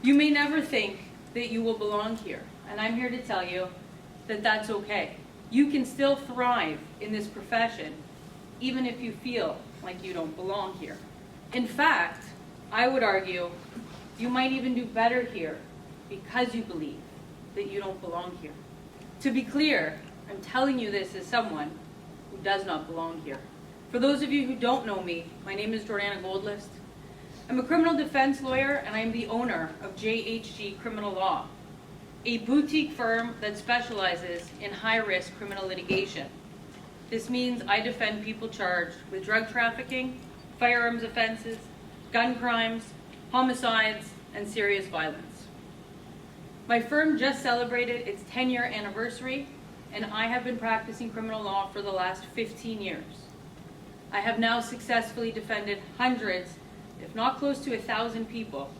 You may never think that you will belong here, and I'm here to tell you that that's okay. You can still thrive in this profession, even if you feel like you don't belong here. In fact, I would argue you might even do better here because you believe that you don't belong here. To be clear, I'm telling you this as someone who does not belong here. For those of you who don't know me, my name is Jordana Goldlist. I'm a criminal defense lawyer, and I'm the owner of JHG Criminal Law, a boutique firm that specializes in high-risk criminal litigation. This means I defend people charged with drug trafficking, firearms offenses, gun crimes, homicides, and serious violence. My firm just celebrated its 10-year anniversary, and I have been practicing criminal law for the last 15 years. I have now successfully defended hundreds, if not close to 1,000 people,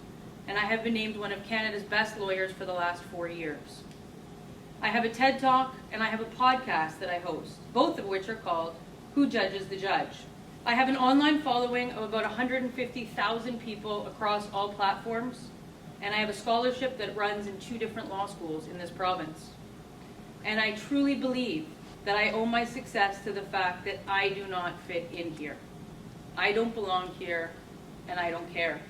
and I have been named one of Canada's best lawyers for the last 4 years. I have a TED Talk and I have a podcast that I host, both of which are called Who Judges the Judge? I have an online following of about 150,000 people across all platforms, and I have a scholarship that runs in 2 different law schools in this province. And I truly believe that I owe my success to the fact that I do not fit in here. I don't belong here, and I don't care.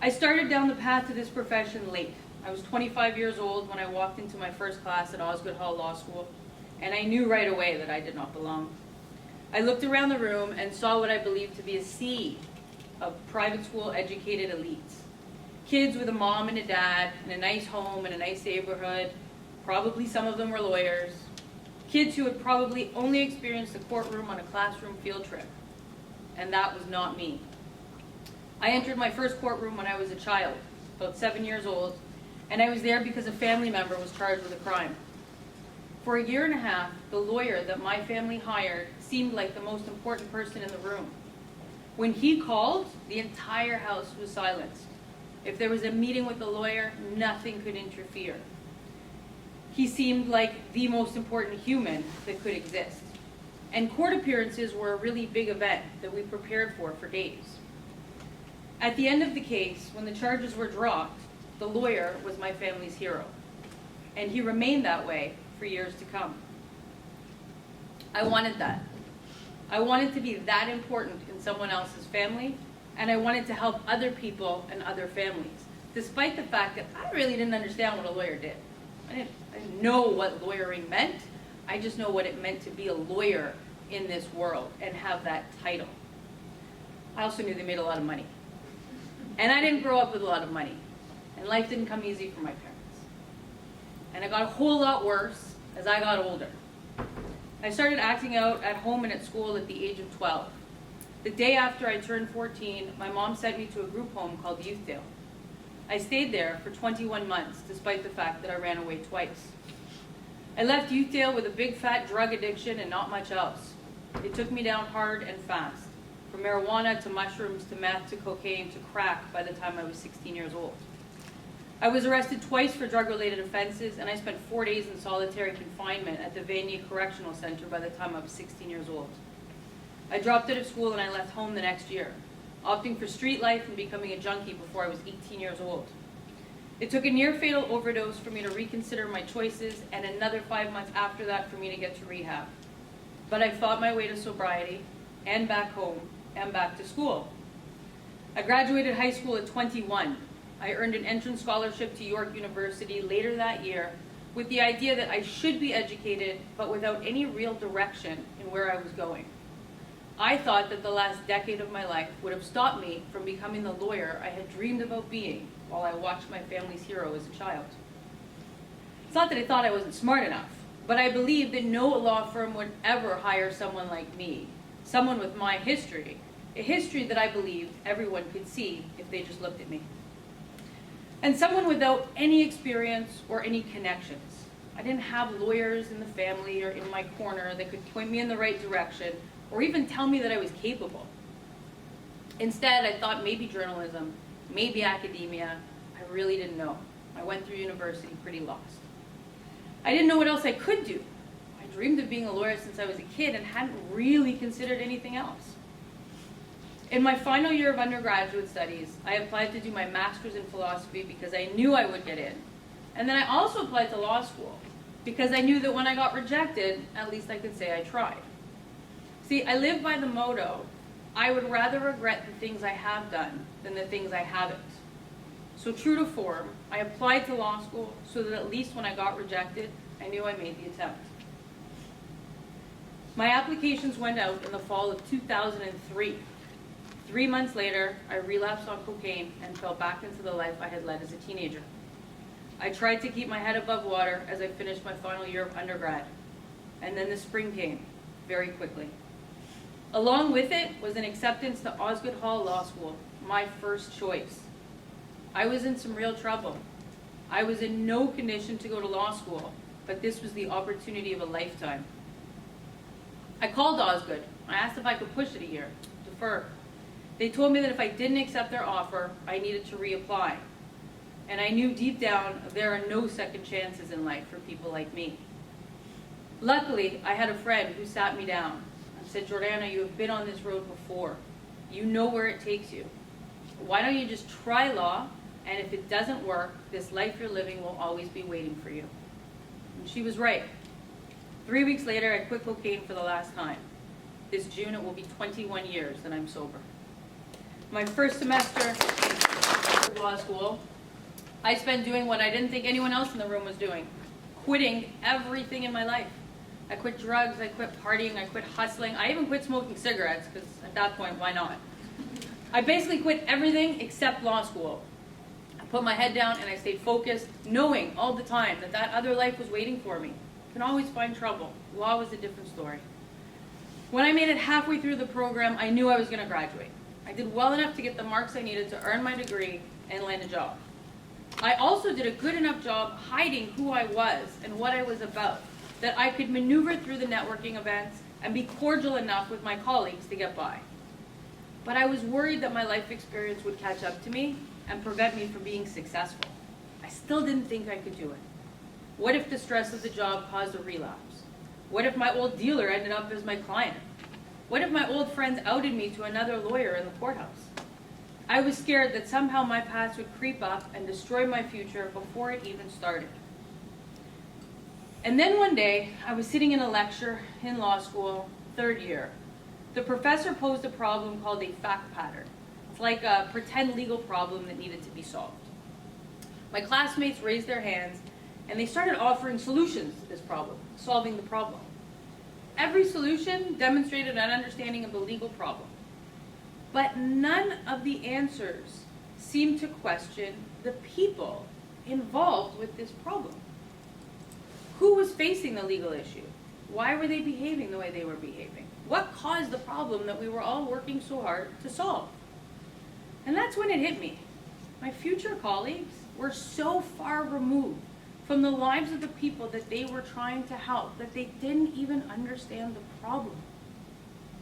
I started down the path to this profession late. I was 25 years old when I walked into my first class at Osgoode Hall Law School, and I knew right away that I did not belong. I looked around the room and saw what I believed to be a sea of private school educated elites. Kids with a mom and a dad, and a nice home and a nice neighborhood. Probably some of them were lawyers. Kids who had probably only experienced the courtroom on a classroom field trip. And that was not me. I entered my first courtroom when I was a child, about 7 years old, and I was there because a family member was charged with a crime. For a year and a half, the lawyer that my family hired seemed like the most important person in the room. When he called, the entire house was silenced. If there was a meeting with the lawyer, nothing could interfere. He seemed like the most important human that could exist. And court appearances were a really big event that we prepared for days. At the end of the case, when the charges were dropped, the lawyer was my family's hero. And he remained that way for years to come. I wanted that. I wanted to be that important in someone else's family, and I wanted to help other people and other families, despite the fact that I really didn't understand what a lawyer did. I didn't know what lawyering meant. I just know what it meant to be a lawyer in this world and have that title. I also knew they made a lot of money. And I didn't grow up with a lot of money. And life didn't come easy for my parents. And it got a whole lot worse as I got older. I started acting out at home and at school at the age of 12. The day after I turned 14, my mom sent me to a group home called Youthdale. I stayed there for 21 months, despite the fact that I ran away twice. I left Youthdale with a big fat drug addiction and not much else. It took me down hard and fast, from marijuana to mushrooms to meth to cocaine to crack by the time I was 16 years old. I was arrested twice for drug-related offenses, and I spent 4 days in solitary confinement at the Vanier Correctional Center by the time I was 16 years old. I dropped out of school and I left home the next year, opting for street life and becoming a junkie before I was 18 years old. It took a near-fatal overdose for me to reconsider my choices, and another 5 months after that for me to get to rehab. But I fought my way to sobriety, and back home, and back to school. I graduated high school at 21. I earned an entrance scholarship to York University later that year with the idea that I should be educated, but without any real direction in where I was going. I thought that the last decade of my life would have stopped me from becoming the lawyer I had dreamed about being while I watched my family's hero as a child. It's not that I thought I wasn't smart enough, but I believed that no law firm would ever hire someone like me, someone with my history, a history that I believed everyone could see if they just looked at me. And someone without any experience or any connections. I didn't have lawyers in the family or in my corner that could point me in the right direction or even tell me that I was capable. Instead, I thought maybe journalism, maybe academia. I really didn't know. I went through university pretty lost. I didn't know what else I could do. I dreamed of being a lawyer since I was a kid and hadn't really considered anything else. In my final year of undergraduate studies, I applied to do my master's in philosophy because I knew I would get in. And then I also applied to law school because I knew that when I got rejected, at least I could say I tried. See, I live by the motto, I would rather regret the things I have done than the things I haven't. So true to form, I applied to law school so that at least when I got rejected, I knew I made the attempt. My applications went out in the fall of 2003. 3 months later, I relapsed on cocaine and fell back into the life I had led as a teenager. I tried to keep my head above water as I finished my final year of undergrad. And then the spring came, very quickly. Along with it was an acceptance to Osgoode Hall Law School, my first choice. I was in some real trouble. I was in no condition to go to law school, but this was the opportunity of a lifetime. I called Osgoode. I asked if I could push it a year, defer. They told me that if I didn't accept their offer, I needed to reapply. And I knew deep down there are no second chances in life for people like me. Luckily, I had a friend who sat me down and said, Jordana, you have been on this road before. You know where it takes you. Why don't you just try law, and if it doesn't work, this life you're living will always be waiting for you. And she was right. 3 weeks later, I quit cocaine for the last time. This June, it will be 21 years that I'm sober. My first semester of law school, I spent doing what I didn't think anyone else in the room was doing, quitting everything in my life. I quit drugs, I quit partying, I quit hustling. I even quit smoking cigarettes, because at that point, why not? I basically quit everything except law school. I put my head down and I stayed focused, knowing all the time that that other life was waiting for me. You can always find trouble. Law was a different story. When I made it halfway through the program, I knew I was going to graduate. I did well enough to get the marks I needed to earn my degree and land a job. I also did a good enough job hiding who I was and what I was about, that I could maneuver through the networking events and be cordial enough with my colleagues to get by. But I was worried that my life experience would catch up to me and prevent me from being successful. I still didn't think I could do it. What if the stress of the job caused a relapse? What if my old dealer ended up as my client? What if my old friends outed me to another lawyer in the courthouse? I was scared that somehow my past would creep up and destroy my future before it even started. And then one day, I was sitting in a lecture in law school, 3rd year. The professor posed a problem called a fact pattern. It's like a pretend legal problem that needed to be solved. My classmates raised their hands and they started offering solutions to this problem, solving the problem. Every solution demonstrated an understanding of the legal problem. But none of the answers seemed to question the people involved with this problem. Who was facing the legal issue? Why were they behaving the way they were behaving? What caused the problem that we were all working so hard to solve? And that's when it hit me. My future colleagues were so far removed from the lives of the people that they were trying to help that they didn't even understand the problem.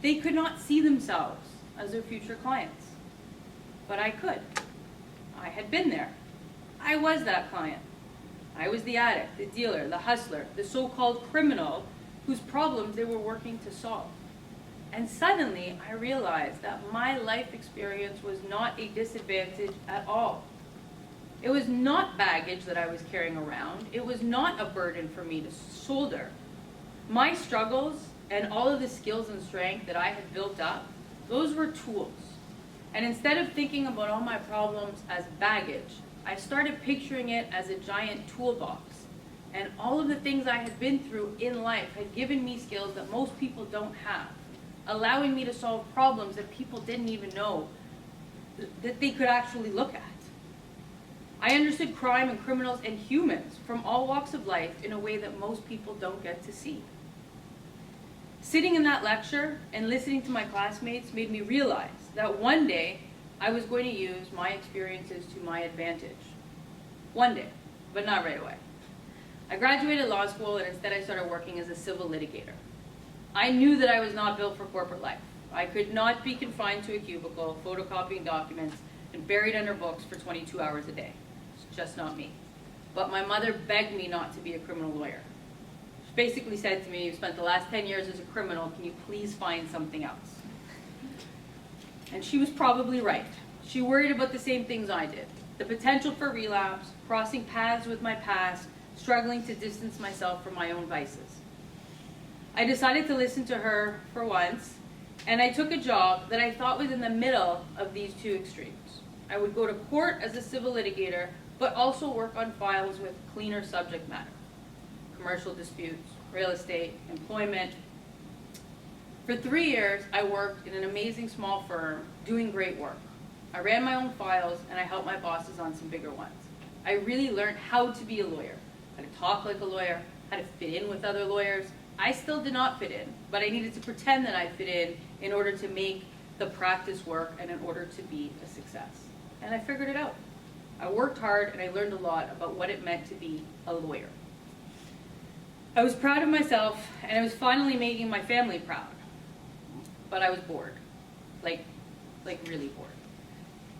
They could not see themselves as their future clients. But I could. I had been there. I was that client. I was the addict, the dealer, the hustler, the so-called criminal whose problems they were working to solve. And suddenly I realized that my life experience was not a disadvantage at all. It was not baggage that I was carrying around. It was not a burden for me to shoulder. My struggles and all of the skills and strength that I had built up, those were tools. And instead of thinking about all my problems as baggage, I started picturing it as a giant toolbox. And all of the things I had been through in life had given me skills that most people don't have, allowing me to solve problems that people didn't even know that they could actually look at. I understood crime and criminals and humans from all walks of life in a way that most people don't get to see. Sitting in that lecture and listening to my classmates made me realize that one day I was going to use my experiences to my advantage. One day, but not right away. I graduated law school and instead I started working as a civil litigator. I knew that I was not built for corporate life. I could not be confined to a cubicle, photocopying documents, and buried under books for 22 hours a day. It's just not me. But my mother begged me not to be a criminal lawyer. She basically said to me, "You've spent the last 10 years as a criminal, can you please find something else?" And she was probably right. She worried about the same things I did. The potential for relapse, crossing paths with my past, struggling to distance myself from my own vices. I decided to listen to her for once, and I took a job that I thought was in the middle of these two extremes. I would go to court as a civil litigator, but also work on files with cleaner subject matter. Commercial disputes, real estate, employment. For 3 years, I worked in an amazing small firm doing great work. I ran my own files and I helped my bosses on some bigger ones. I really learned how to be a lawyer, how to talk like a lawyer, how to fit in with other lawyers. I still did not fit in, but I needed to pretend that I fit in order to make the practice work and in order to be a success. And I figured it out. I worked hard and I learned a lot about what it meant to be a lawyer. I was proud of myself and I was finally making my family proud. But I was bored, like really bored.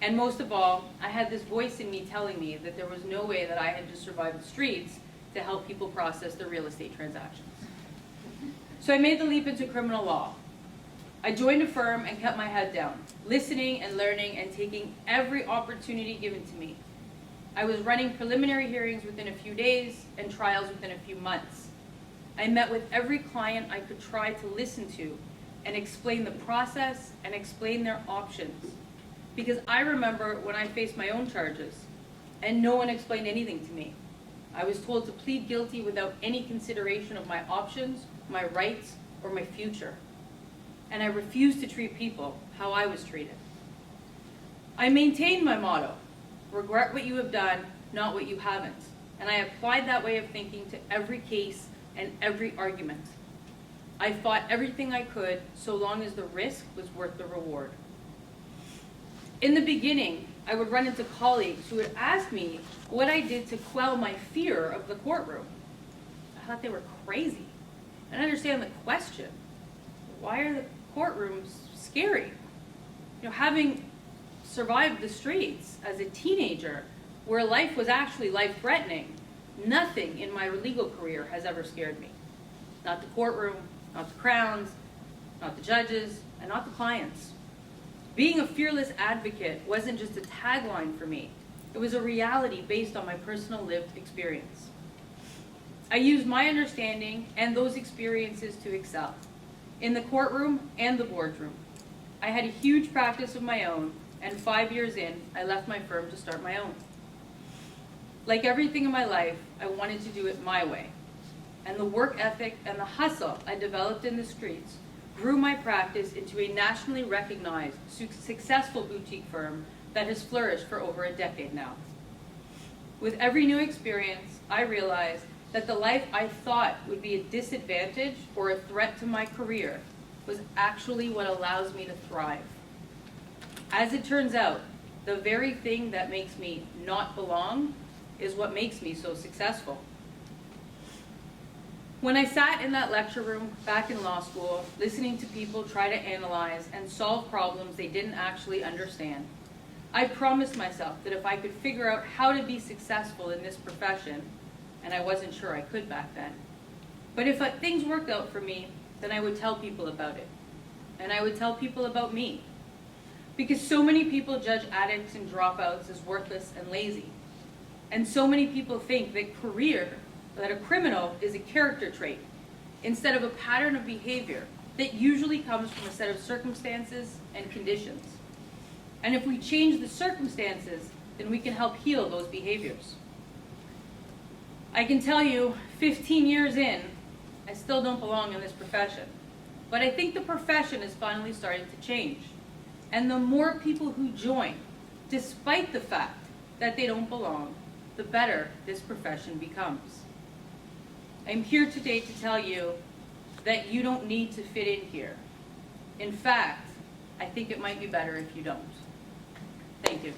And most of all, I had this voice in me telling me that there was no way that I had to survive the streets to help people process their real estate transactions. So I made the leap into criminal law. I joined a firm and kept my head down, listening and learning and taking every opportunity given to me. I was running preliminary hearings within a few days and trials within a few months. I met with every client I could try to listen to and explain the process and explain their options. Because I remember when I faced my own charges and no one explained anything to me. I was told to plead guilty without any consideration of my options, my rights, or my future. And I refused to treat people how I was treated. I maintained my motto, regret what you have done, not what you haven't. And I applied that way of thinking to every case and every argument. I fought everything I could so long as the risk was worth the reward. In the beginning, I would run into colleagues who would ask me what I did to quell my fear of the courtroom. I thought they were crazy. I didn't understand the question. Why are the courtrooms scary? Having survived the streets as a teenager, where life was actually life-threatening, nothing in my legal career has ever scared me. Not the courtroom, not the crowns, not the judges, and not the clients. Being a fearless advocate wasn't just a tagline for me. It was a reality based on my personal lived experience. I used my understanding and those experiences to excel, in the courtroom and the boardroom. I had a huge practice of my own, and 5 years in, I left my firm to start my own. Like everything in my life, I wanted to do it my way. And the work ethic and the hustle I developed in the streets grew my practice into a nationally recognized, successful boutique firm that has flourished for over a decade now. With every new experience, I realized that the life I thought would be a disadvantage or a threat to my career was actually what allows me to thrive. As it turns out, the very thing that makes me not belong is what makes me so successful. When I sat in that lecture room back in law school, listening to people try to analyze and solve problems they didn't actually understand, I promised myself that if I could figure out how to be successful in this profession, and I wasn't sure I could back then, but if things worked out for me, then I would tell people about it. And I would tell people about me. Because so many people judge addicts and dropouts as worthless and lazy. And so many people think that a criminal is a character trait instead of a pattern of behavior that usually comes from a set of circumstances and conditions. And if we change the circumstances, then we can help heal those behaviors. I can tell you, 15 years in, I still don't belong in this profession. But I think the profession is finally starting to change. And the more people who join, despite the fact that they don't belong, the better this profession becomes. I'm here today to tell you that you don't need to fit in here. In fact, I think it might be better if you don't. Thank you.